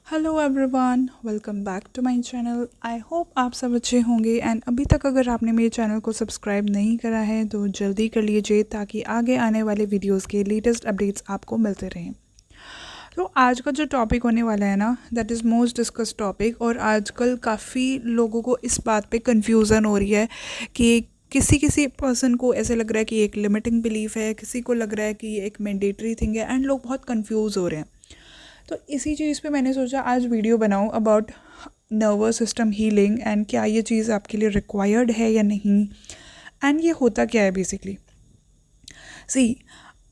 Hello everyone, welcome back to my channel. I hope आप सब अच्छे होंगे एंड अभी तक अगर आपने मेरे चैनल को सब्सक्राइब नहीं करा है तो जल्दी कर लीजिए ताकि आगे आने वाले वीडियोस के लेटेस्ट अपडेट्स आपको मिलते रहें। तो आज का जो टॉपिक होने वाला है ना, that is most discuss topic. और आजकल काफ़ी लोगों को इस बात पे कंफ्यूजन हो रही है कि किसी किसी पर्सन को ऐसे लग रहा है कि एक लिमिटिंग बिलीफ है, किसी को लग रहा है कि ये एक मैंडेटरी थिंग है एंड लोग बहुत कंफ्यूज हो रहे हैं। तो इसी चीज़ पे मैंने सोचा आज वीडियो बनाऊं about nervous system healing and क्या ये चीज़ आपके लिए रिक्वायर्ड है या नहीं, एंड ये होता क्या है बेसिकली। सी,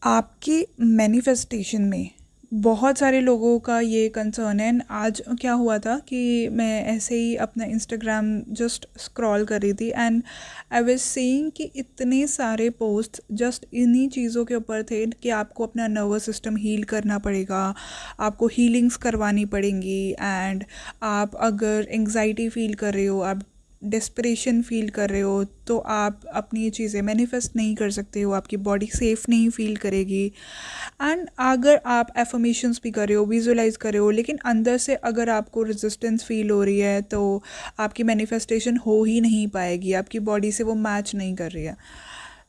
आपकी मैनिफेस्टेशन में बहुत सारे लोगों का ये कंसर्न है। आज क्या हुआ था कि मैं ऐसे ही अपना इंस्टाग्राम जस्ट स्क्रॉल कर रही थी एंड आई वाज सीइंग कि इतने सारे पोस्ट जस्ट इन्हीं चीज़ों के ऊपर थे कि आपको अपना नर्वस सिस्टम हील करना पड़ेगा, आपको हीलिंग्स करवानी पड़ेंगी। एंड आप अगर एंग्जाइटी फील कर रहे हो, आप डेस्परेशन फील कर रहे हो, तो आप अपनी ये चीज़ें मैनिफेस्ट नहीं कर सकते हो, आपकी बॉडी सेफ़ नहीं फील करेगी। एंड अगर आप एफर्मेशंस भी कर रहे हो, विजुलाइज कर रहे हो, लेकिन अंदर से अगर आपको रेजिस्टेंस फील हो रही है तो आपकी मैनिफेस्टेशन हो ही नहीं पाएगी, आपकी बॉडी से वो मैच नहीं कर रही है।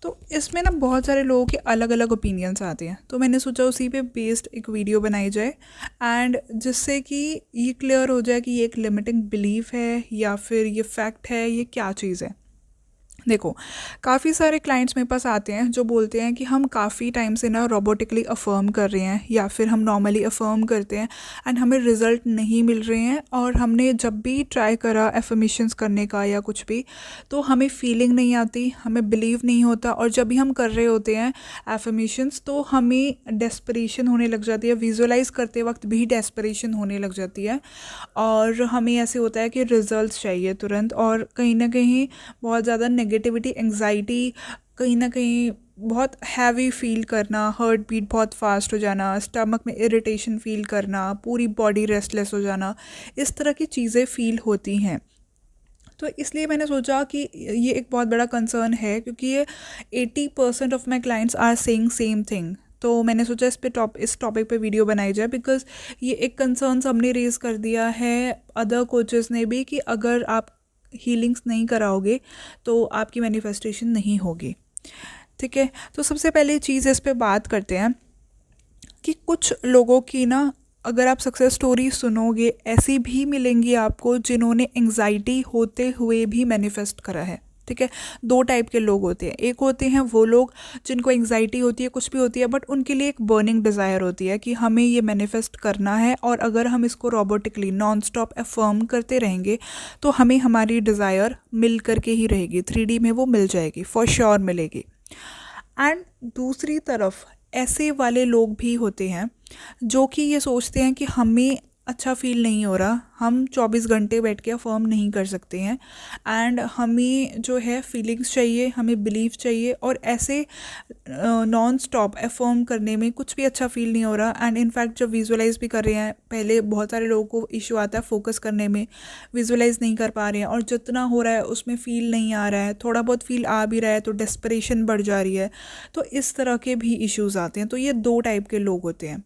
तो इसमें ना बहुत सारे लोगों के अलग अलग ओपिनियंस आते हैं, तो मैंने सोचा उसी पे बेस्ड एक वीडियो बनाई जाए एंड जिससे कि ये क्लियर हो जाए कि ये एक लिमिटिंग बिलीफ है या फिर ये फैक्ट है, ये क्या चीज़ है। देखो, काफ़ी सारे क्लाइंट्स मेरे पास आते हैं जो बोलते हैं कि हम काफ़ी टाइम से ना रोबोटिकली अफर्म कर रहे हैं या फिर हम नॉर्मली अफर्म करते हैं एंड हमें रिज़ल्ट नहीं मिल रहे हैं। और हमने जब भी ट्राई करा एफर्मेशंस करने का या कुछ भी, तो हमें फीलिंग नहीं आती, हमें बिलीव नहीं होता। और जब भी हम कर रहे होते हैं एफर्मेशंस तो हमें डेस्परेशन होने लग जाती है, विजुलाइज करते वक्त भी डेस्परेशन होने लग जाती है और हमें ऐसे होता है कि रिजल्ट्स चाहिए तुरंत। और कहीं ना कहीं बहुत ज़्यादा नेगेटिविटी, एंग्जाइटी, कहीं ना कहीं बहुत हैवी फील करना, हार्ट बीट बहुत फास्ट हो जाना, स्टमक में इरिटेशन फील करना, पूरी बॉडी रेस्टलेस हो जाना, इस तरह की चीज़ें फील होती हैं। तो इसलिए मैंने सोचा कि ये एक बहुत बड़ा कंसर्न है क्योंकि ये 80% of my clients are saying same thing. तो मैंने सोचा इस टॉपिक पे वीडियो बनाई जाए बिकॉज ये एक कंसर्न सबने रेज़ कर दिया है, अदर कोचेस ने भी, कि अगर आप हीलिंग्स नहीं कराओगे तो आपकी मैनिफेस्टेशन नहीं होगी। ठीक है, तो सबसे पहले चीज़ इस पे बात करते हैं कि कुछ लोगों की ना, अगर आप सक्सेस स्टोरी सुनोगे ऐसी भी मिलेंगी आपको जिन्होंने एंग्जाइटी होते हुए भी मैनिफेस्ट करा है। ठीक है, दो टाइप के लोग होते हैं। एक होते हैं वो लोग जिनको एंग्जाइटी होती है, कुछ भी होती है, बट उनके लिए एक बर्निंग डिज़ायर होती है कि हमें ये मैनिफेस्ट करना है और अगर हम इसको रोबोटिकली नॉन स्टॉप अफर्म करते रहेंगे तो हमें हमारी डिज़ायर मिल करके ही रहेगी, 3D में वो मिल जाएगी, फॉर श्योर मिलेगी। एंड दूसरी तरफ ऐसे वाले लोग भी होते हैं जो कि ये सोचते हैं कि हमें अच्छा फील नहीं हो रहा, हम 24 घंटे बैठ के अफर्म नहीं कर सकते हैं एंड हमें जो है फीलिंग्स चाहिए, हमें बिलीफ चाहिए। और ऐसे नॉन स्टॉप अफर्म करने में कुछ भी अच्छा फील नहीं हो रहा। एंड इनफैक्ट जब विजुलाइज भी कर रहे हैं, पहले बहुत सारे लोगों को इशू आता है फोकस करने में, विजुलाइज नहीं कर पा रहे हैं और जितना हो रहा है उसमें फील नहीं आ रहा है, थोड़ा बहुत फील आ भी रहा है तो डेस्परेशन बढ़ जा रही है। तो इस तरह के भी इश्यूज़ आते हैं। तो ये दो टाइप के लोग होते हैं।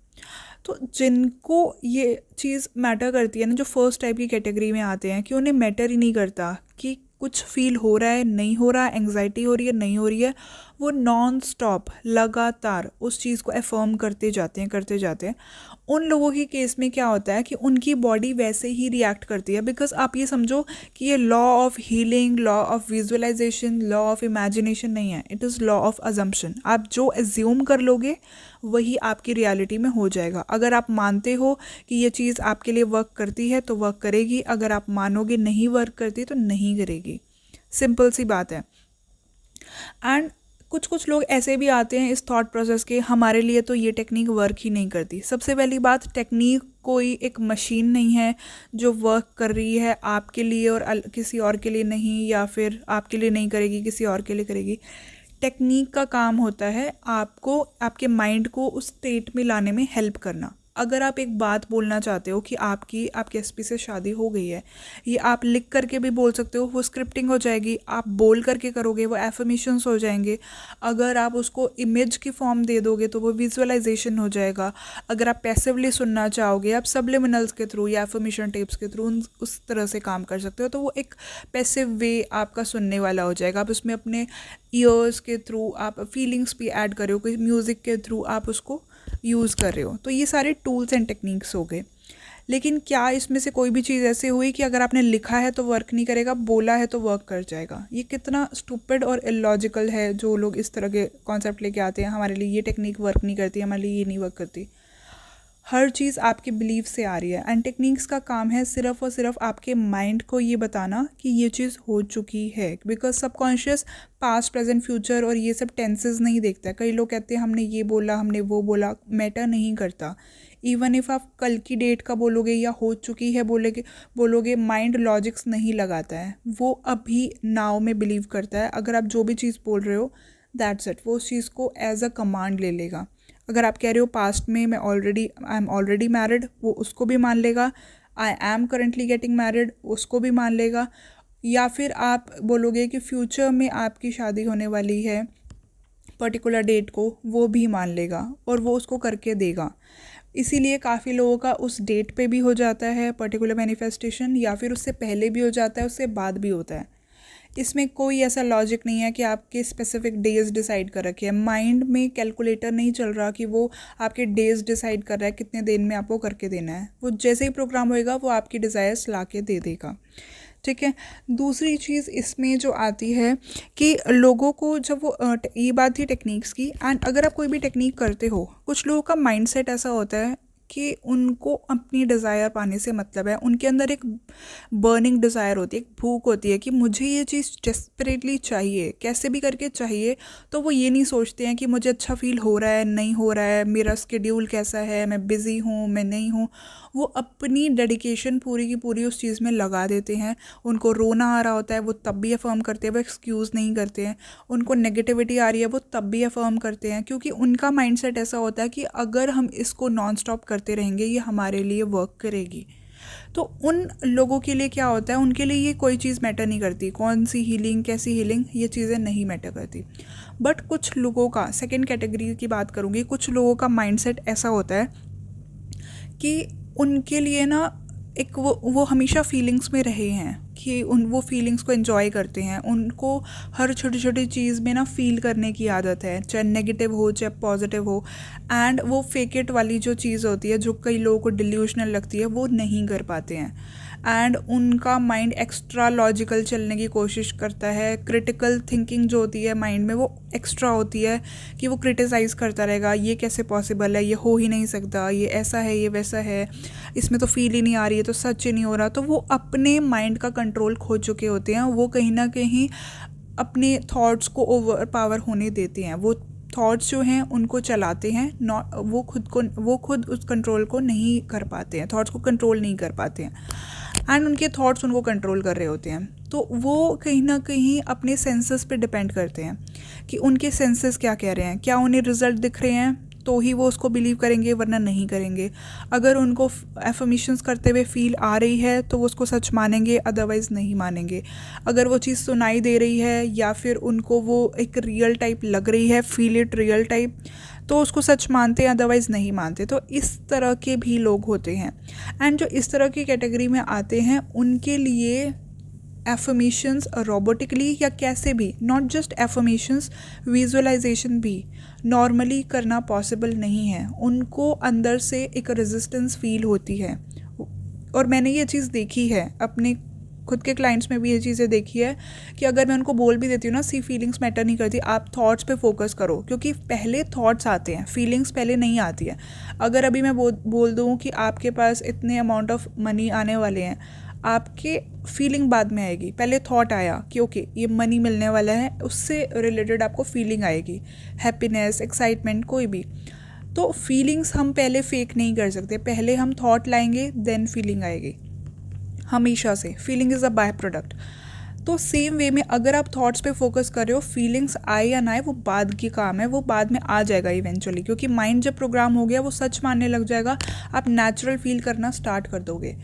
तो जिनको ये चीज़ मैटर करती है ना, जो फर्स्ट टाइप की कैटेगरी में आते हैं कि उन्हें मैटर ही नहीं करता कि कुछ फील हो रहा है नहीं हो रहा है, एंग्जाइटी हो रही है नहीं हो रही है, वो नॉन स्टॉप लगातार उस चीज़ को अफर्म करते जाते हैं करते जाते हैं। उन लोगों के केस में क्या होता है कि उनकी बॉडी वैसे ही रिएक्ट करती है। बिकॉज आप ये समझो कि ये law of healing, law of visualisation, law of imagination नहीं है, it is law of assumption. आप जो एज्यूम कर लोगे वही आपकी रियलिटी में हो जाएगा। अगर आप मानते हो कि ये चीज़ आपके लिए वर्क करती है तो वर्क करेगी, अगर आप मानोगे नहीं वर्क करती तो नहीं करेगी। सिंपल सी बात है। एंड कुछ कुछ लोग ऐसे भी आते हैं इस थॉट प्रोसेस के, हमारे लिए तो ये टेक्निक वर्क ही नहीं करती। सबसे पहली बात, टेक्निक कोई एक मशीन नहीं है जो वर्क कर रही है आपके लिए और किसी और के लिए नहीं, या फिर आपके लिए नहीं करेगी किसी और के लिए करेगी। टेक्निक का काम होता है आपको, आपके माइंड को उस स्टेट में लाने में हेल्प करना। अगर आप एक बात बोलना चाहते हो कि आपके एसपी से शादी हो गई है, ये आप लिख करके भी बोल सकते हो, वो स्क्रिप्टिंग हो जाएगी। आप बोल करके करोगे, वो एफर्मेशंस हो जाएंगे। अगर आप उसको इमेज की फॉर्म दे दोगे तो वो विजुअलाइजेशन हो जाएगा। अगर आप पैसिवली सुनना चाहोगे, आप सबलिमिनल्स के थ्रू या एफर्मेशन टेप्स के थ्रू उस तरह से काम कर सकते हो, तो वो एक पैसिव वे आपका सुनने वाला हो जाएगा। आप उसमें अपने ईयर्स के थ्रू आप फीलिंग्स भी ऐड कर रहे हो, कोई म्यूज़िक के थ्रू आप उसको यूज़ कर रहे हो। तो ये सारे टूल्स एंड टेक्निक्स हो गए। लेकिन क्या इसमें से कोई भी चीज़ ऐसी हुई कि अगर आपने लिखा है तो वर्क नहीं करेगा, बोला है तो वर्क कर जाएगा? ये कितना स्टूपिड और इलॉजिकल है जो लोग इस तरह के कॉन्सेप्ट लेके आते हैं, हमारे लिए ये टेक्निक वर्क नहीं करती, हमारे लिए ये नहीं वर्क करती। हर चीज़ आपके बिलीव से आ रही है, एंड टेक्निक्स का काम है सिर्फ और सिर्फ आपके माइंड को ये बताना कि ये चीज़ हो चुकी है। Because subconscious past present future और ये सब टेंसेस नहीं देखता है। कई लोग कहते हैं हमने ये बोला, हमने वो बोला, मैटर नहीं करता। इवन इफ़ आप कल की डेट का बोलोगे या हो चुकी है बोलोगे, माइंड लॉजिक्स नहीं लगाता है, वो अभी नाउ में बिलीव करता है। अगर आप जो भी चीज़ बोल रहे हो, दैट्स इट, वो उस चीज़ को एज अ कमांड ले लेगा। अगर आप कह रहे हो पास्ट में आई एम ऑलरेडी मैरिड, वो उसको भी मान लेगा। I am currently getting married, उसको भी मान लेगा। या फिर आप बोलोगे कि फ्यूचर में आपकी शादी होने वाली है पर्टिकुलर डेट को, वो भी मान लेगा और वो उसको करके देगा। इसीलिए काफ़ी लोगों का उस डेट पे भी हो जाता है पर्टिकुलर मैनिफेस्टेशन, या फिर उससे पहले भी हो जाता है, उससे बाद भी होता है। इसमें कोई ऐसा लॉजिक नहीं है कि आपके स्पेसिफिक डेज डिसाइड कर रखे हैं। माइंड में कैलकुलेटर नहीं चल रहा कि वो आपके डेज डिसाइड कर रहा है कितने दिन में आपको करके देना है। वो जैसे ही प्रोग्राम होएगा वो आपकी डिज़ायर्स ला के दे देगा। ठीक है। दूसरी चीज़ इसमें जो आती है कि लोगों को जब वो ये बात थी टेक्निक्स की, एंड अगर आप कोई भी टेक्निक करते हो, कुछ लोगों का माइंडसेट ऐसा होता है कि उनको अपनी डिज़ायर पाने से मतलब है। उनके अंदर एक बर्निंग डिज़ायर होती है, एक भूख होती है कि मुझे ये चीज़ डेस्परेटली चाहिए, कैसे भी करके चाहिए। तो वो ये नहीं सोचते हैं कि मुझे अच्छा फील हो रहा है नहीं हो रहा है, मेरा स्केड्यूल कैसा है, मैं बिज़ी हूँ मैं नहीं हूँ। वो अपनी डेडिकेशन पूरी की पूरी उस चीज़ में लगा देते हैं। उनको रोना आ रहा होता है, वो तब भी अफर्म करते हैं, वो एक्सक्यूज़ नहीं करते हैं। उनको नेगेटिविटी आ रही है, वो तब भी अफर्म करते हैं, क्योंकि उनका माइंडसेट ऐसा होता है कि अगर हम इसको नॉन स्टॉप करते रहेंगे ये हमारे लिए वर्क करेगी। तो उन लोगों के लिए क्या होता है, उनके लिए ये कोई चीज़ मैटर नहीं करती, कौन सी हीलिंग कैसी हीलिंग, ये चीज़ें नहीं मैटर करती। बट कुछ लोगों का, सेकेंड कैटेगरी की बात करूँगी, कुछ लोगों का माइंडसेट ऐसा होता है कि उनके लिए ना एक वो हमेशा फीलिंग्स में रहे हैं कि वो फीलिंग्स को एंजॉय करते हैं। उनको हर छोटी छोटी चीज़ में ना फील करने की आदत है, चाहे नेगेटिव हो चाहे पॉजिटिव हो। एंड वो फेक इट वाली जो चीज़ होती है, जो कई लोगों को डिल्यूशनल लगती है, वो नहीं कर पाते हैं। एंड उनका माइंड एक्स्ट्रा लॉजिकल चलने की कोशिश करता है। क्रिटिकल थिंकिंग जो होती है माइंड में, वो एक्स्ट्रा होती है कि वो क्रिटिसाइज़ करता रहेगा, ये कैसे पॉसिबल है, ये हो ही नहीं सकता, ये ऐसा है, ये वैसा है, इसमें तो फील ही नहीं आ रही है, तो सच ही नहीं हो रहा। तो वो अपने माइंड का कंट्रोल खो चुके होते हैं। वो कहीं ना कहीं अपने थॉट्स को ओवर पावर होने देते हैं। वो थॉट्स जो हैं उनको चलाते हैं, नॉट वो खुद उस कंट्रोल को नहीं कर पाते हैं, थॉट्स को कंट्रोल नहीं कर पाते हैं। एंड उनके थॉट्स उनको कंट्रोल कर रहे होते हैं। तो वो कहीं ना कहीं अपने सेंसेस पे डिपेंड करते हैं कि उनके सेंसेस क्या कह रहे हैं। क्या उन्हें रिजल्ट दिख रहे हैं तो ही वो उसको बिलीव करेंगे, वरना नहीं करेंगे। अगर उनको एफर्मेशंस करते हुए फील आ रही है तो वो उसको सच मानेंगे, अदरवाइज़ नहीं मानेंगे। अगर वो चीज़ सुनाई दे रही है या फिर उनको वो एक रियल टाइप लग रही है, फील इट रियल टाइप, तो उसको सच मानते हैं, अदरवाइज़ नहीं मानते। तो इस तरह के भी लोग होते हैं। एंड जो इस तरह की कैटेगरी में आते हैं उनके लिए एफर्मेशंस रोबोटिकली या कैसे भी, नॉट जस्ट एफर्मेशंस, विजुअलाइजेशन भी नॉर्मली करना पॉसिबल नहीं है। उनको अंदर से एक रेजिस्टेंस फील होती है। और मैंने ये चीज़ देखी है अपने खुद के क्लाइंट्स में भी, ये चीज़ें देखी है कि अगर मैं उनको बोल भी देती हूँ ना, फीलिंग्स मैटर नहीं करती, आप थॉट्स पे फोकस करो, क्योंकि पहले थॉट्स आते हैं, फीलिंग्स पहले नहीं आती है। अगर अभी मैं बोल दूँ कि आपके पास इतने अमाउंट ऑफ मनी आने वाले हैं, आपके फीलिंग बाद में आएगी। पहले थॉट आया कि ओके ये मनी मिलने वाला है, उससे रिलेटेड आपको फीलिंग आएगी, हैप्पीनेस, एक्साइटमेंट, कोई भी। तो फीलिंग्स हम पहले फेक नहीं कर सकते, पहले हम थॉट लाएंगे देन फीलिंग आएगी। हमेशा से feeling is a by product. तो सेम वे में अगर आप थॉट्स पे फोकस कर रहे हो, फीलिंग्स आए या ना आए वो बाद की काम है, वो बाद में आ जाएगा इवेंचुअली, क्योंकि माइंड जब प्रोग्राम हो गया वो सच मानने लग जाएगा, आप नेचुरल फील करना स्टार्ट कर दोगे।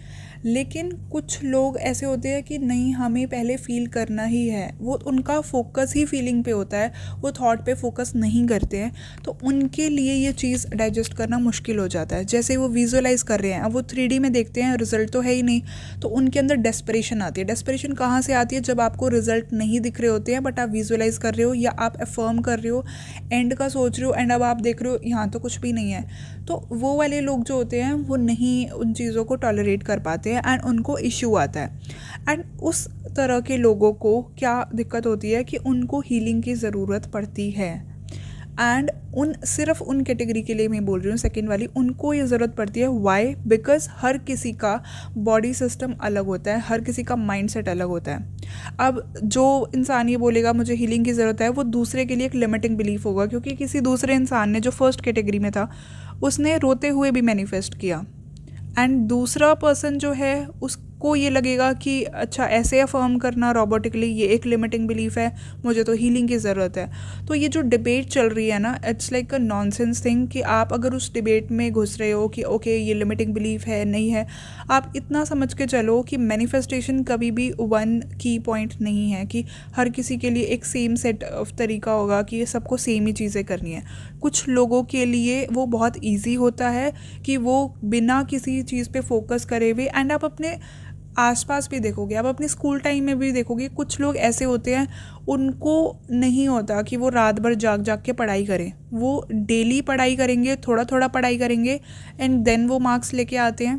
लेकिन कुछ लोग ऐसे होते हैं कि नहीं, हमें पहले फील करना ही है, वो उनका फोकस ही फीलिंग पे होता है, वो थॉट पे फोकस नहीं करते हैं, तो उनके लिए ये चीज़ डाइजेस्ट करना मुश्किल हो जाता है। जैसे वो विजुअलाइज़ कर रहे हैं, अब वो 3D में देखते हैं, रिजल्ट तो है ही नहीं, तो उनके अंदर डेस्परेशन आती है। डेस्परेशन कहाँ से आती है? जब आपको रिजल्ट नहीं दिख रहे होते हैं, बट आप विजुअलाइज़ कर रहे हो या आप अफर्म कर रहे हो, एंड का सोच रहे हो, एंड अब आप देख रहे हो यहाँ तो कुछ भी नहीं है। तो वो वाले लोग जो होते हैं वो नहीं उन चीज़ों को टॉलरेट कर पाते हैं एंड उनको इश्यू आता है। एंड उस तरह के लोगों को क्या दिक्कत होती है कि उनको हीलिंग की ज़रूरत पड़ती है। एंड सिर्फ उन कैटेगरी के लिए मैं बोल रही हूँ, सेकंड वाली, उनको ये ज़रूरत पड़ती है। वाई? बिकॉज हर किसी का बॉडी सिस्टम अलग होता है, हर किसी का माइंडसेट अलग होता है। अब जो इंसान ये बोलेगा मुझे हीलिंग की ज़रूरत है, वो दूसरे के लिए एक लिमिटिंग बिलीफ होगा, क्योंकि किसी दूसरे इंसान ने जो फर्स्ट कैटेगरी में था उसने रोते हुए भी मैनिफेस्ट किया, एंड दूसरा पर्सन जो है उसको ये लगेगा कि अच्छा ऐसे अफर्म करना रोबोटिकली ये एक लिमिटिंग बिलीफ है, मुझे तो हीलिंग की ज़रूरत है। तो ये जो डिबेट चल रही है ना, it's like a nonsense thing कि आप अगर उस डिबेट में घुस रहे हो कि ओके ये लिमिटिंग बिलीफ है नहीं है, आप इतना समझ के चलो कि मैनिफेस्टेशन कभी भी वन की पॉइंट नहीं है कि हर किसी के लिए एक सेम सेट ऑफ तरीका होगा कि सबको सेम ही चीज़ें करनी है। कुछ लोगों के लिए वो बहुत ईजी होता है कि वो बिना किसी चीज़ पे फोकस करे हुए, एंड आप अपने आसपास भी देखोगे, आप अपने स्कूल टाइम में भी देखोगे, कुछ लोग ऐसे होते हैं उनको नहीं होता कि वो रात भर जाग जाग के पढ़ाई करें, वो डेली पढ़ाई करेंगे, थोड़ा थोड़ा पढ़ाई करेंगे, एंड देन वो मार्क्स लेके आते हैं।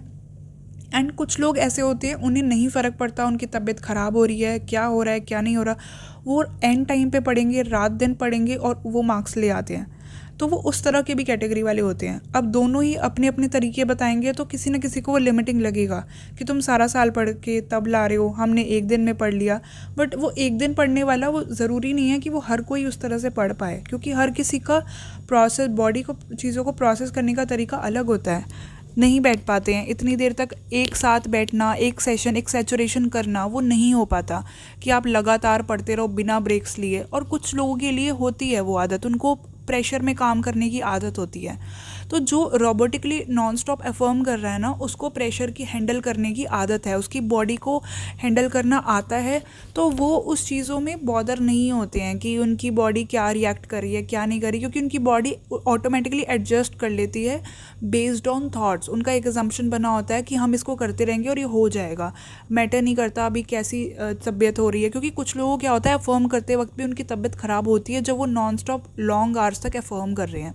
एंड कुछ लोग ऐसे होते हैं उन्हें नहीं फ़र्क पड़ता उनकी तबीयत ख़राब हो रही है, क्या हो रहा है क्या नहीं हो रहा, वो एंड टाइम पे पढ़ेंगे, रात दिन पढ़ेंगे और वो मार्क्स ले आते हैं। तो वो उस तरह के भी कैटेगरी वाले होते हैं। अब दोनों ही अपने अपने तरीके बताएंगे तो किसी न किसी को वो लिमिटिंग लगेगा कि तुम सारा साल पढ़ के तब ला रहे हो, हमने एक दिन में पढ़ लिया। बट वो एक दिन पढ़ने वाला वो ज़रूरी नहीं है कि वो हर कोई उस तरह से पढ़ पाए, क्योंकि हर किसी का प्रोसेस, बॉडी को चीज़ों को प्रोसेस करने का तरीका अलग होता है। नहीं बैठ पाते हैं इतनी देर तक, एक साथ बैठना, एक सेशन, एक सैचुरेशन करना वो नहीं हो पाता कि आप लगातार पढ़ते रहो बिना ब्रेक्स लिए। और कुछ लोगों के लिए होती है वो आदत, उनको प्रेशर में काम करने की आदत होती है। तो जो रोबोटिकली नॉन स्टॉप अफर्म कर रहा है ना, उसको प्रेशर की हैंडल करने की आदत है, उसकी बॉडी को हैंडल करना आता है, तो वो उस चीज़ों में बॉदर नहीं होते हैं कि उनकी बॉडी क्या रिएक्ट कर रही है क्या नहीं कर रही, क्योंकि उनकी बॉडी ऑटोमेटिकली एडजस्ट कर लेती है बेस्ड ऑन थॉट्स। उनका एक अजम्पशन बना होता है कि हम इसको करते रहेंगे और ये हो जाएगा, मैटर नहीं करता अभी कैसी तबीयत हो रही है। क्योंकि कुछ लोगों को क्या होता है, अफर्म करते वक्त भी उनकी तबीयत ख़राब होती है जब वो नॉन स्टॉप लॉन्ग आवर्स तक अफर्म कर रहे हैं।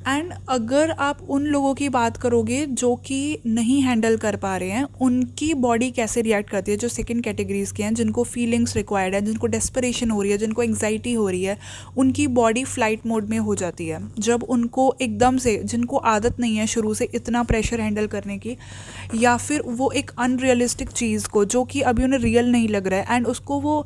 एंड अगर आप उन लोगों की बात करोगे जो कि नहीं हैंडल कर पा रहे हैं, उनकी बॉडी कैसे रिएक्ट करती है, जो सेकंड कैटेगरीज के हैं, जिनको फीलिंग्स रिक्वायर्ड है, जिनको डेस्परेशन हो रही है, जिनको एंग्जाइटी हो रही है, उनकी बॉडी फ्लाइट मोड में हो जाती है। जब उनको एकदम से, जिनको आदत नहीं है शुरू से इतना प्रेशर हैंडल करने की, या फिर वो एक अनरियलिस्टिक चीज़ को जो कि अभी उन्हें रियल नहीं लग रहा है एंड उसको वो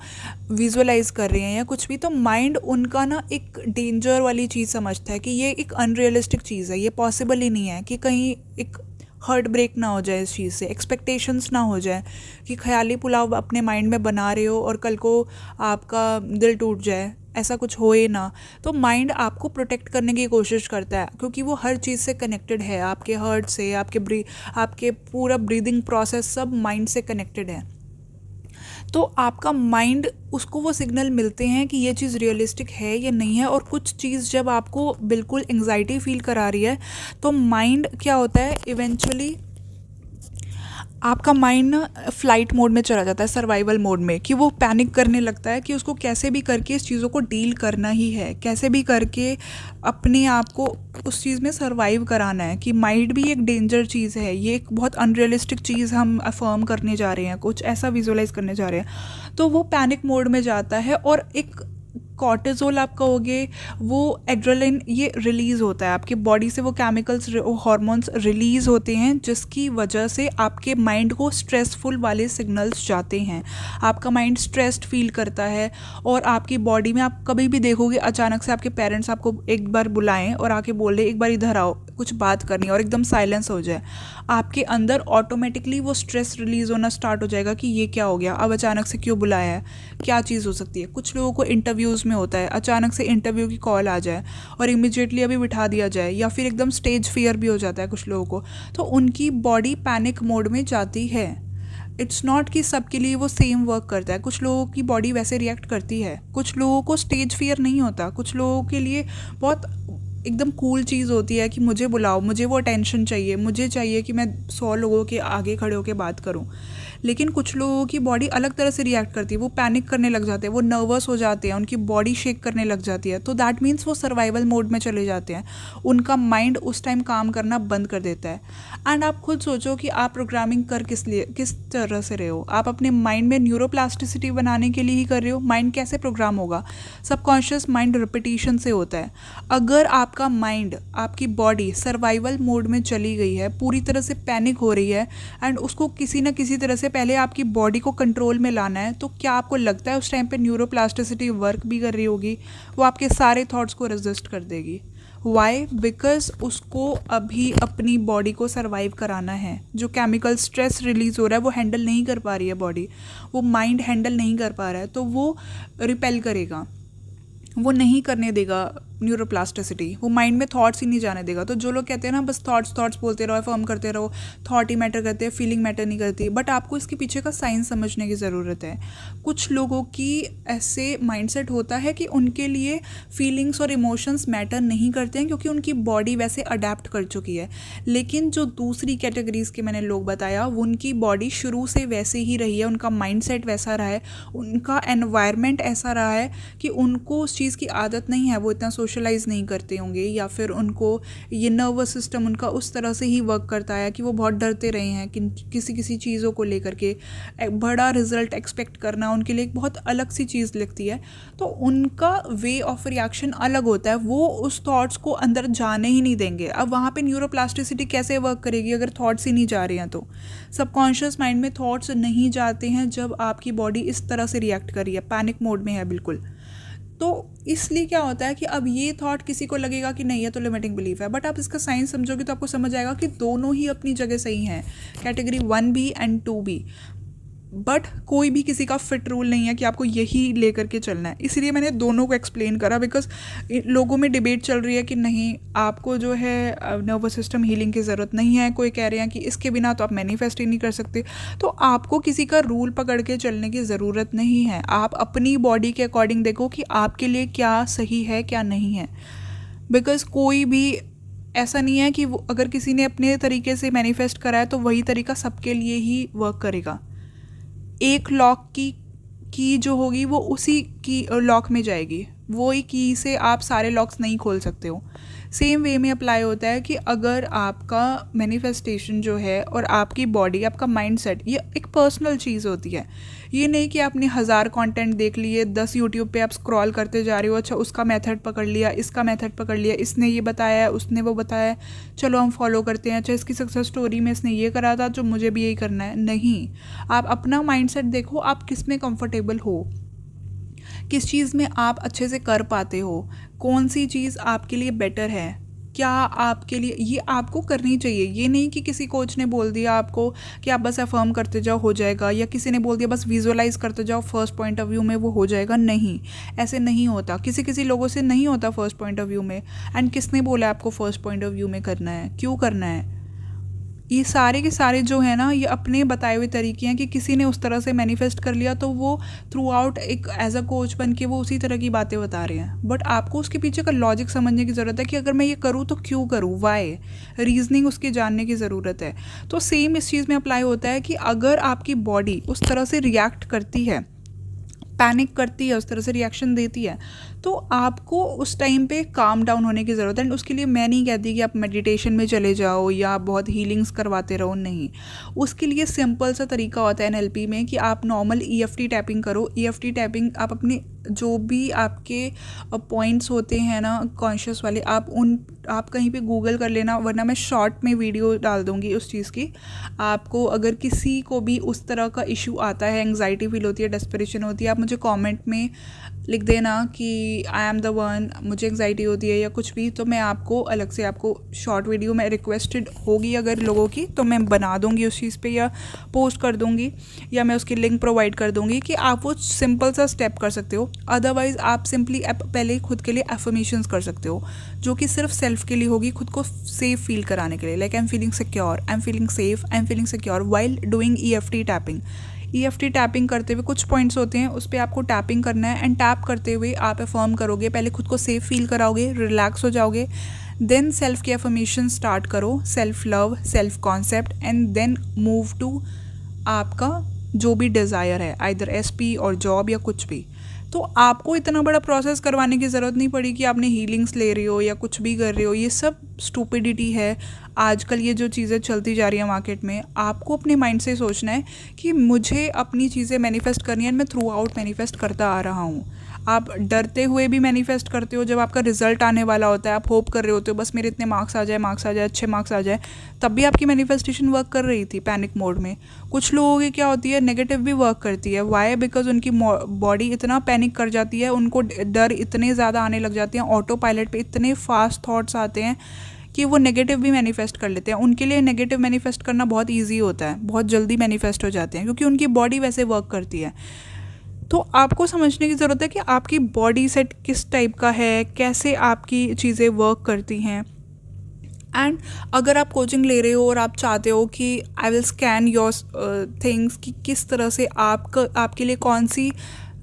विजुअलाइज कर रहे हैं या कुछ भी, तो माइंड उनका ना एक डेंजर वाली चीज़ समझता है कि ये एक अनरियलिस्टिक चीज़ है, ये पॉसिबल ही नहीं है, कि कहीं एक हार्ट ब्रेक ना हो जाए इस चीज़ से, एक्सपेक्टेशंस ना हो जाए कि ख्याली पुलाव अपने माइंड में बना रहे हो और कल को आपका दिल टूट जाए, ऐसा कुछ होए ना। तो माइंड आपको प्रोटेक्ट करने की कोशिश करता है, क्योंकि वो हर चीज़ से कनेक्टेड है, आपके हार्ट से, आपके पूरा ब्रीदिंग प्रोसेस सब माइंड से कनेक्टेड है। तो आपका माइंड, उसको वो सिग्नल मिलते हैं कि ये चीज़ रियलिस्टिक है या नहीं है। और कुछ चीज़ जब आपको बिल्कुल एंग्जाइटी फील करा रही है, तो माइंड क्या होता है, इवेंचुअली आपका माइंड ना फ्लाइट मोड में चला जाता है, सर्वाइवल मोड में, कि वो पैनिक करने लगता है कि उसको कैसे भी करके इस चीज़ों को डील करना ही है, कैसे भी करके अपने आप को उस चीज़ में सर्वाइव कराना है। कि माइंड भी एक डेंजर चीज़ है, ये एक बहुत अनरियलिस्टिक चीज़ हम अफर्म करने जा रहे हैं, कुछ ऐसा विजुअलाइज करने जा रहे हैं, तो वो पैनिक मोड में जाता है। और एक कॉर्टिसोल आप कहोगे, वो एड्रेनलिन, ये रिलीज़ होता है आपकी बॉडी से, वो केमिकल्स, हार्मोन्स रिलीज़ होते हैं, जिसकी वजह से आपके माइंड को स्ट्रेसफुल वाले सिग्नल्स जाते हैं, आपका माइंड स्ट्रेस्ड फील करता है। और आपकी बॉडी में आप कभी भी देखोगे अचानक से आपके पेरेंट्स आपको एक बार बुलाएं और आके बोल रहे एक बार इधर आओ, कुछ बात करनी है और एकदम साइलेंस हो जाए, आपके अंदर ऑटोमेटिकली वो स्ट्रेस रिलीज़ होना स्टार्ट हो जाएगा कि ये क्या हो गया, अब अचानक से क्यों बुलाया है, क्या चीज़ हो सकती है। कुछ लोगों को इंटरव्यूज़ में होता है, अचानक से इंटरव्यू की कॉल आ जाए और इमीडिएटली अभी बिठा दिया जाए, या फिर एकदम स्टेज फियर भी हो जाता है कुछ लोगों को, तो उनकी बॉडी पैनिक मोड में जाती है। इट्स नॉट कि सबके लिए वो सेम वर्क करता है, कुछ लोगों की बॉडी वैसे रिएक्ट करती है, कुछ लोगों को स्टेज फियर नहीं होता, कुछ लोगों के लिए बहुत एकदम कूल चीज़ होती है कि मुझे बुलाओ, मुझे वो अटेंशन चाहिए, मुझे चाहिए कि मैं 100 लोगों के आगे खड़े होकर बात करूं। लेकिन कुछ लोगों की बॉडी अलग तरह से रिएक्ट करती है, वो पैनिक करने लग जाते हैं, वो नर्वस हो जाते हैं, उनकी बॉडी शेक करने लग जाती है, तो दैट मीन्स वो सर्वाइवल मोड में चले जाते हैं, उनका माइंड उस टाइम काम करना बंद कर देता है। एंड आप खुद सोचो कि आप प्रोग्रामिंग कर किस तरह से रहे हो, आप अपने माइंड में न्यूरोप्लास्टिसिटी बनाने के लिए ही कर रहे हो। माइंड कैसे प्रोग्राम होगा, सबकॉन्शियस माइंड रिपीटिशन से होता है। अगर आपका माइंड, आपकी बॉडी सर्वाइवल मोड में चली गई है, पूरी तरह से पैनिक हो रही है, एंड उसको किसी न किसी तरह से पहले आपकी बॉडी को कंट्रोल में लाना है, तो क्या आपको लगता है उस टाइम पे न्यूरोप्लास्टिसिटी वर्क भी कर रही होगी? वो आपके सारे थॉट्स को रेजिस्ट कर देगी। वाई? बिकॉज उसको अभी अपनी बॉडी को सर्वाइव कराना है। जो केमिकल स्ट्रेस रिलीज हो रहा है वो हैंडल नहीं कर पा रही है बॉडी, वो माइंड हैंडल नहीं कर पा रहा है, तो वो रिपेल करेगा, वो नहीं करने देगा न्यूरोप्लास्टिसिटी, वो माइंड में थॉट्स ही नहीं जाने देगा। तो जो लोग कहते हैं ना बस थॉट्स बोलते रहो, फॉर्म करते रहो, थॉट ही मैटर करते हैं, फीलिंग मैटर नहीं करती, बट आपको इसके पीछे का साइंस समझने की ज़रूरत है। कुछ लोगों की ऐसे माइंडसेट होता है कि उनके लिए फीलिंग्स और इमोशंस मैटर नहीं करते हैं क्योंकि उनकी बॉडी वैसे अडेप्ट कर चुकी है। लेकिन जो दूसरी कैटेगरीज के मैंने लोग बताया, उनकी बॉडी शुरू से वैसे ही रही है, उनका माइंडसेट वैसा रहा है, उनका एनवायरनमेंट ऐसा रहा है कि उनको उस चीज़ की आदत नहीं है, वो इतना सोशलाइज नहीं करते होंगे, या फिर उनको ये नर्वस सिस्टम उनका उस तरह से ही वर्क करता है कि वो बहुत डरते रहे हैं कि किसी चीज़ों को लेकर के बड़ा रिजल्ट एक्सपेक्ट करना उनके लिए एक बहुत अलग सी चीज़ लगती है। तो उनका वे ऑफ रिएक्शन अलग होता है, वो उस थॉट्स को अंदर जाने ही नहीं देंगे। अब वहाँ पे न्यूरोप्लास्टिसिटी कैसे वर्क करेगी अगर थॉट्स ही नहीं जा रहे हैं? तो सबकॉन्शियस माइंड में थॉट्स नहीं जाते हैं जब आपकी बॉडी इस तरह से रिएक्ट कर रही है, पैनिक मोड में है बिल्कुल। तो इसलिए क्या होता है कि अब ये थॉट किसी को लगेगा कि नहीं है तो लिमिटिंग बिलीफ है, बट आप इसका साइंस समझोगे तो आपको समझ आएगा कि दोनों ही अपनी जगह सही हैं, कैटेगरी 1 भी एंड 2 भी। बट कोई भी किसी का फिट रूल नहीं है कि आपको यही लेकर के चलना है, इसलिए मैंने दोनों को एक्सप्लेन करा। बिकॉज लोगों में डिबेट चल रही है कि नहीं आपको जो है नर्वस सिस्टम हीलिंग की ज़रूरत नहीं है, कोई कह रहे हैं कि इसके बिना तो आप मैनिफेस्ट ही नहीं कर सकते। तो आपको किसी का रूल पकड़ के चलने की ज़रूरत नहीं है, आप अपनी बॉडी के अकॉर्डिंग देखो कि आपके लिए क्या सही है क्या नहीं है। बिकॉज कोई भी ऐसा नहीं है कि अगर किसी ने अपने तरीके से मैनिफेस्ट करा है तो वही तरीका सबके लिए ही वर्क करेगा। एक लॉक की जो होगी वो उसी की लॉक में जाएगी, वो ही की से आप सारे लॉक्स नहीं खोल सकते हो। सेम वे में अप्लाई होता है कि अगर आपका मैनिफेस्टेशन जो है और आपकी बॉडी, आपका माइंडसेट, ये एक पर्सनल चीज़ होती है। ये नहीं कि आपने 1000 कंटेंट देख लिए, 10 यूट्यूब पे आप स्क्रॉल करते जा रहे हो, अच्छा उसका मेथड पकड़ लिया, इसका मेथड पकड़ लिया, इसने ये बताया है, उसने वो बताया है, चलो हम फॉलो करते हैं, अच्छा इसकी सक्सेस स्टोरी में इसने ये करा था जो मुझे भी यही करना है। नहीं, आप अपना माइंडसेट देखो, आप किस में कंफर्टेबल हो, किस चीज़ में आप अच्छे से कर पाते हो, कौन सी चीज़ आपके लिए बेटर है, क्या आपके लिए ये आपको करनी चाहिए। ये नहीं कि किसी कोच ने बोल दिया आपको कि आप बस अफर्म करते जाओ हो जाएगा, या किसी ने बोल दिया बस विजुअलाइज करते जाओ फर्स्ट पॉइंट ऑफ व्यू में वो हो जाएगा। नहीं, ऐसे नहीं होता, किसी लोगों से नहीं होता फर्स्ट पॉइंट ऑफ व्यू में। एंड किसने बोला आपको फर्स्ट पॉइंट ऑफ व्यू में करना है, क्यों करना है? ये सारे के सारे जो है ना, ये अपने बताए हुए तरीके हैं कि किसी ने उस तरह से मैनिफेस्ट कर लिया तो वो थ्रू आउट एक एज अ कोच बन के वो उसी तरह की बातें बता रहे हैं। बट आपको उसके पीछे का लॉजिक समझने की ज़रूरत है कि अगर मैं ये करूँ तो क्यों करूँ, वाई, रीजनिंग उसकी जानने की ज़रूरत है। तो सेम इस चीज़ में अप्लाई होता है कि अगर आपकी बॉडी उस तरह से रिएक्ट करती है, पैनिक करती है, उस तरह से रिएक्शन देती है, तो आपको उस टाइम पे काम डाउन होने की ज़रूरत है। एंड उसके लिए मैं नहीं कहती कि आप मेडिटेशन में चले जाओ या बहुत हीलिंग्स करवाते रहो, नहीं। उसके लिए सिंपल सा तरीका होता है एनएलपी में कि आप नॉर्मल EFT टैपिंग करो। EFT टैपिंग आप अपने जो भी आपके पॉइंट्स होते हैं ना कॉन्शियस वाले, आप कहीं पे गूगल कर लेना, वरना मैं शॉर्ट में वीडियो डाल दूँगी उस चीज़ की। आपको अगर किसी को भी उस तरह का इशू आता है, एंग्जाइटी फील होती है, डेस्परेशन होती है, आप मुझे कमेंट में लिख देना कि आई एम द वन, मुझे एंग्जाइटी होती है या कुछ भी, तो मैं आपको अलग से आपको शॉर्ट वीडियो में रिक्वेस्टेड होगी अगर लोगों की तो मैं बना दूंगी उस चीज़ पे, या पोस्ट कर दूंगी, या मैं उसकी लिंक प्रोवाइड कर दूंगी कि आप वो सिंपल सा स्टेप कर सकते हो। अदरवाइज़ आप सिंपली पहले खुद के लिए एफर्मेशंस कर सकते हो जो कि सिर्फ सेल्फ के लिए होगी, खुद को सेफ फील कराने के लिए। Like I am feeling secure, I am feeling safe, I am feeling secure while doing EFT tapping. EFT tapping करते हुए कुछ पॉइंट्स होते हैं, उस पर आपको टैपिंग करना है, एंड टैप करते हुए आप अफर्म करोगे, पहले खुद को सेफ फील कराओगे, रिलैक्स हो जाओगे, देन सेल्फ की अफर्मेशन स्टार्ट करो, self love, self concept, and then move to आपका जो भी डिज़ायर है, आइदर SP और जॉब या कुछ भी। तो आपको इतना बड़ा प्रोसेस करवाने की ज़रूरत नहीं पड़ी कि आपने हीलिंग्स ले रही हो या कुछ भी कर रहे हो, ये सब स्टूपिडिटी है। आजकल ये जो चीज़ें चलती जा रही हैं मार्केट में, आपको अपने माइंड से सोचना है कि मुझे अपनी चीज़ें मैनिफेस्ट करनी है, मैं थ्रू आउट मैनिफेस्ट करता आ रहा हूँ। आप डरते हुए भी मैनिफेस्ट करते हो, जब आपका रिजल्ट आने वाला होता है आप होप कर रहे होते हो बस मेरे इतने मार्क्स आ जाए, मार्क्स आ जाए, अच्छे मार्क्स आ जाए, तब भी आपकी मैनिफेस्टेशन वर्क कर रही थी पैनिक मोड में। कुछ लोगों की क्या होती है, नेगेटिव भी वर्क करती है। वाई? बिकॉज उनकी बॉडी इतना पैनिक कर जाती है, उनको डर इतने ज़्यादा आने लग जाते हैं, ऑटो पायलट पे इतने फास्ट थॉट्स आते हैं कि वो नेगेटिव भी मैनिफेस्ट कर लेते हैं। उनके लिए नेगेटिव मैनिफेस्ट करना बहुत ईजी होता है, बहुत जल्दी मैनिफेस्ट हो जाते हैं क्योंकि उनकी बॉडी वैसे वर्क करती है। तो आपको समझने की ज़रूरत है कि आपकी बॉडी सेट किस टाइप का है, कैसे आपकी चीज़ें वर्क करती हैं। एंड अगर आप कोचिंग ले रहे हो और आप चाहते हो कि I will scan your things, कि किस तरह से आपके लिए कौन सी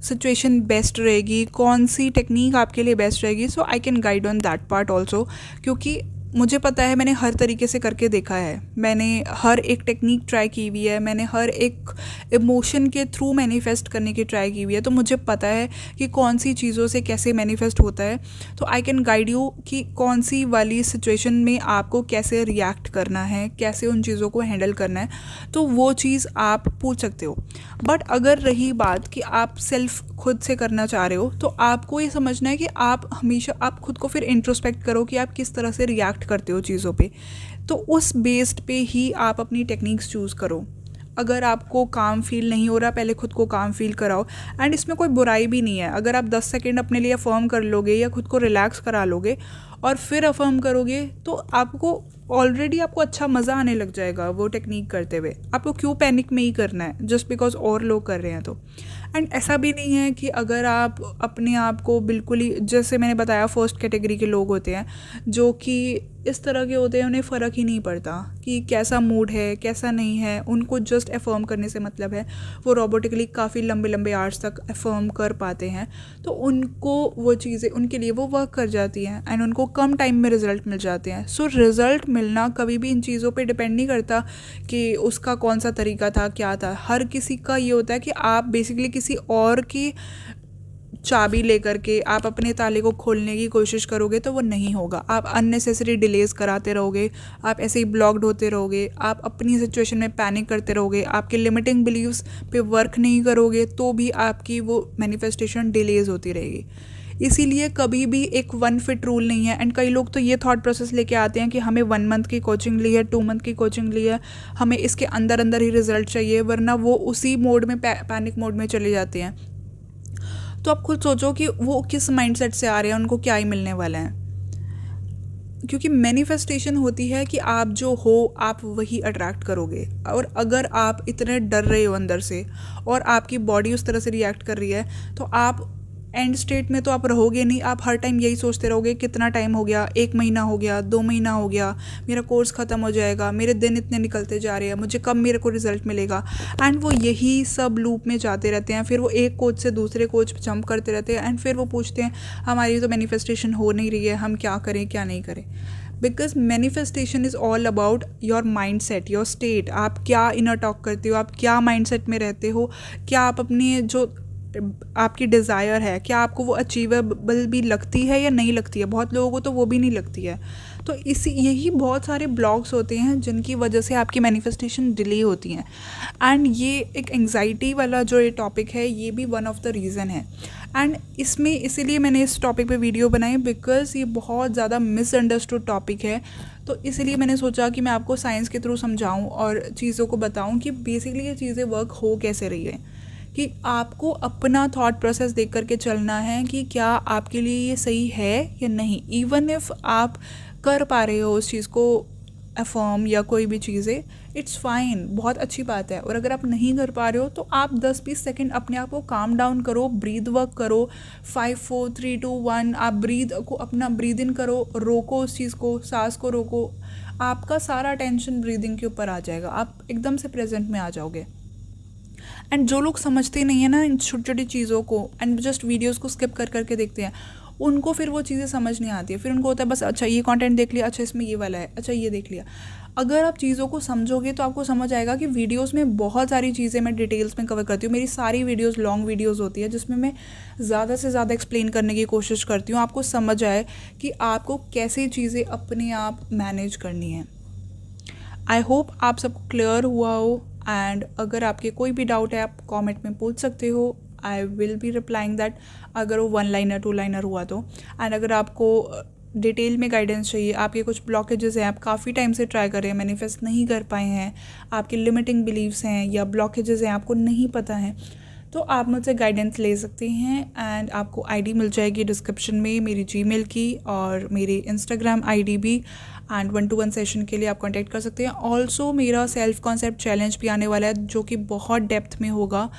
सिचुएशन बेस्ट रहेगी, कौन सी टेक्निक आपके लिए बेस्ट रहेगी, so I can guide on that part also. क्योंकि मुझे पता है, मैंने हर तरीके से करके देखा है, मैंने हर एक टेक्निक ट्राई की हुई है, मैंने हर एक इमोशन के थ्रू मैनिफेस्ट करने की ट्राई की हुई है, तो मुझे पता है कि कौन सी चीज़ों से कैसे मैनिफेस्ट होता है। तो आई कैन गाइड यू कि कौन सी वाली सिचुएशन में आपको कैसे रिएक्ट करना है, कैसे उन चीज़ों को हैंडल करना है, तो वो चीज़ आप पूछ सकते हो। बट अगर रही बात कि आप सेल्फ खुद से करना चाह रहे हो, तो आपको ये समझना है कि आप हमेशा आप खुद को फिर इंट्रोस्पेक्ट करो कि आप किस तरह से रिएक्ट करते हो चीज़ों पे, तो उस बेस्ड पे ही आप अपनी टेक्निक्स चूज़ करो। अगर आपको काम फील नहीं हो रहा, पहले खुद को काम फील कराओ। एंड इसमें कोई बुराई भी नहीं है, अगर आप 10 सेकेंड अपने लिए अफर्म कर लोगे या खुद को रिलैक्स करा लोगे और फिर अफर्म करोगे, तो आपको ऑलरेडी आपको अच्छा मज़ा आने लग जाएगा वो टेक्निक करते हुए। आपको क्यों पैनिक में ही करना है जस्ट बिकॉज और लोग कर रहे हैं तो। एंड ऐसा भी नहीं है कि अगर आप अपने आप को बिल्कुल ही, जैसे मैंने बताया, फर्स्ट कैटेगरी के लोग होते हैं जो कि इस तरह के होते हैं, उन्हें फ़र्क ही नहीं पड़ता कि कैसा मूड है कैसा नहीं है, उनको जस्ट अफर्म करने से मतलब है। वो रोबोटिकली काफ़ी लंबे लंबे आवर्स तक अफर्म कर पाते हैं, तो उनको वो चीज़ें, उनके लिए वो वर्क कर जाती हैं एंड उनको कम टाइम में रिज़ल्ट मिल जाते हैं। सो रिज़ल्ट मिलना कभी भी इन चीज़ों पे डिपेंड नहीं करता कि उसका कौन सा तरीका था, क्या था। हर किसी का ये होता है कि आप बेसिकली किसी और की चाबी लेकर के आप अपने ताले को खोलने की कोशिश करोगे तो वो नहीं होगा। आप अननेसेसरी डिलेज कराते रहोगे, आप ऐसे ही ब्लॉक्ड होते रहोगे, आप अपनी सिचुएशन में पैनिक करते रहोगे, आपके लिमिटिंग बिलीव्स पे वर्क नहीं करोगे, तो भी आपकी वो मैनिफेस्टेशन डिलेज होती रहेगी। इसीलिए कभी भी एक 1 फिट रूल नहीं है। एंड कई लोग तो ये थॉट प्रोसेस लेके आते हैं कि हमें 1 मंथ की कोचिंग ली है, 2 मंथ की कोचिंग ली है, हमें इसके अंदर अंदर ही रिजल्ट चाहिए, वरना वो उसी मोड में पैनिक मोड में चले जाते हैं। तो आप खुद सोचो कि वो किस माइंडसेट से आ रहे हैं, उनको क्या ही मिलने वाला है। क्योंकि मैनिफेस्टेशन होती है कि आप जो हो आप वही अट्रैक्ट करोगे। और अगर आप इतने डर रहे हो अंदर से और आपकी बॉडी उस तरह से रिएक्ट कर रही है, तो आप एंड स्टेट में तो आप रहोगे नहीं। आप हर टाइम यही सोचते रहोगे कितना टाइम हो गया, 1 महीना हो गया, 2 महीना हो गया, मेरा कोर्स ख़त्म हो जाएगा, मेरे दिन इतने निकलते जा रहे हैं, मुझे कब मेरे को रिजल्ट मिलेगा। एंड वो यही सब लूप में जाते रहते हैं। फिर वो एक कोच से दूसरे कोच जंप करते रहते हैं एंड फिर वो पूछते हैं हमारी तो मैनिफेस्टेशन हो नहीं रही है, हम क्या करें क्या नहीं करें। Because manifestation is all about your mind set, your state. आप क्या इनर टॉक करते हो, आप क्या माइंड सेट में रहते हो, क्या आप अपनी जो आपकी डिज़ायर है क्या आपको वो अचीवेबल भी लगती है या नहीं लगती है। बहुत लोगों को तो वो भी नहीं लगती है। तो यही बहुत सारे ब्लॉक्स होते हैं जिनकी वजह से आपकी मैनिफेस्टेशन डिले होती हैं। एंड ये एक एंग्जाइटी वाला जो ये टॉपिक है, ये भी वन ऑफ द रीज़न है। एंड इसमें इसीलिए मैंने इस टॉपिक पे वीडियो बनाई, बिकॉज ये बहुत ज़्यादा मिसअंडरस्टूड टॉपिक है। तो इसलिए मैंने सोचा कि मैं आपको साइंस के थ्रू समझाऊं और चीज़ों को बताऊं कि बेसिकली ये चीज़ें वर्क हो कैसे रही है, कि आपको अपना थॉट प्रोसेस देख करके चलना है कि क्या आपके लिए ये सही है या नहीं। इवन इफ़ आप कर पा रहे हो उस चीज़ को अफर्म या कोई भी चीज़ें, इट्स फाइन, बहुत अच्छी बात है। और अगर आप नहीं कर पा रहे हो तो आप 10-20 सेकंड अपने आप को काम डाउन करो, ब्रीद वर्क करो, 5 4 3 2 1, आप ब्रीद को अपना ब्रीद इन करो, रोको उस चीज़ को, सांस को रोको, आपका सारा टेंशन ब्रीदिंग के ऊपर आ जाएगा, आप एकदम से प्रेजेंट में आ जाओगे। एंड जो लोग समझते नहीं है ना इन छोटी छोटी चीज़ों को एंड जस्ट वीडियोज़ को स्किप कर करके देखते हैं, उनको फिर वो चीज़ें समझ नहीं आती है। फिर उनको होता है बस अच्छा ये कंटेंट देख लिया, अच्छा इसमें ये वाला है, अच्छा ये देख लिया। अगर आप चीज़ों को समझोगे तो आपको समझ आएगा कि वीडियोस में बहुत सारी चीज़ें मैं डिटेल्स में कवर करती हूँ। मेरी सारी वीडियोस लॉन्ग वीडियोस होती है जिसमें मैं ज़्यादा से ज़्यादा एक्सप्लेन करने की कोशिश करती हूँ, आपको समझ आए कि आपको कैसे चीज़ें अपने आप मैनेज करनी है। आई होप आप सबको क्लियर हुआ हो। एंड अगर आपके कोई भी डाउट है आप कमेंट में पूछ सकते हो, I will be replying that, अगर वो 1 लाइनर 2 लाइनर हुआ तो। एंड अगर आपको डिटेल में गाइडेंस चाहिए, आपके कुछ ब्लॉकेजेस हैं, आप काफ़ी टाइम से ट्राई कर रहे हैं, मैनिफेस्ट नहीं कर पाए हैं, आपके लिमिटिंग बिलीव्स हैं या ब्लॉकेजेस हैं, आपको नहीं पता है, तो आप मुझसे गाइडेंस ले सकते हैं। एंड आपको आईडी मिल जाएगी डिस्क्रिप्शन में मेरी जीमेल की और मेरी इंस्टाग्राम आईडी भी। एंड 1-to-1 सेशन के लिए आप कांटेक्ट कर सकते हैं। ऑल्सो मेरा सेल्फ कॉन्सेप्ट चैलेंज भी आने वाला है जो कि बहुत डेप्थ में होगा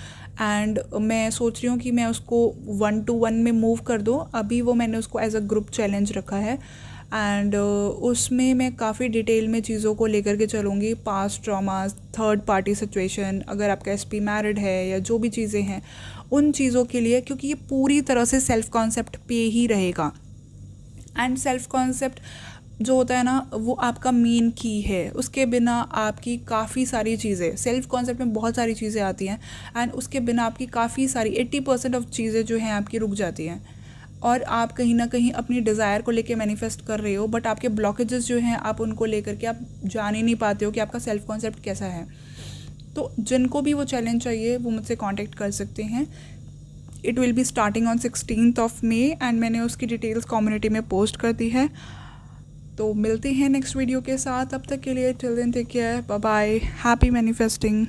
एंड मैं सोच रही हूँ कि मैं उसको 1-to-1 में मूव कर दूँ। अभी वो मैंने उसको एज अ ग्रुप चैलेंज रखा है एंड उसमें मैं काफ़ी डिटेल में चीज़ों को लेकर के चलूँगी, past traumas, third party situation, अगर आपका एसपी मैरिड है या जो भी चीज़ें हैं उन चीज़ों के लिए, क्योंकि ये पूरी तरह से सेल्फ कॉन्सेप्ट पे ही रहेगा। एंड सेल्फ कॉन्सेप्ट जो होता है ना वो आपका मेन की है, उसके बिना आपकी काफ़ी सारी चीज़ें, सेल्फ कॉन्सेप्ट में बहुत सारी चीज़ें आती हैं एंड उसके बिना आपकी काफ़ी सारी 80% ऑफ चीज़ें जो हैं आपकी रुक जाती हैं और आप कहीं ना कहीं अपनी डिज़ायर को लेके मैनिफेस्ट कर रहे हो, बट आपके ब्लॉकेजेस जो हैं आप उनको लेकर के आप जान ही नहीं पाते हो कि आपका सेल्फ कॉन्सेप्ट कैसा है। तो जिनको भी वो चैलेंज चाहिए वो मुझसे कांटेक्ट कर सकते हैं। It will be starting on 16 May and मैंने उसकी डिटेल्स कम्युनिटी में पोस्ट कर दी है। तो मिलते हैं नेक्स्ट वीडियो के साथ, तब तक के लिए till then take care, bye bye, happy manifesting.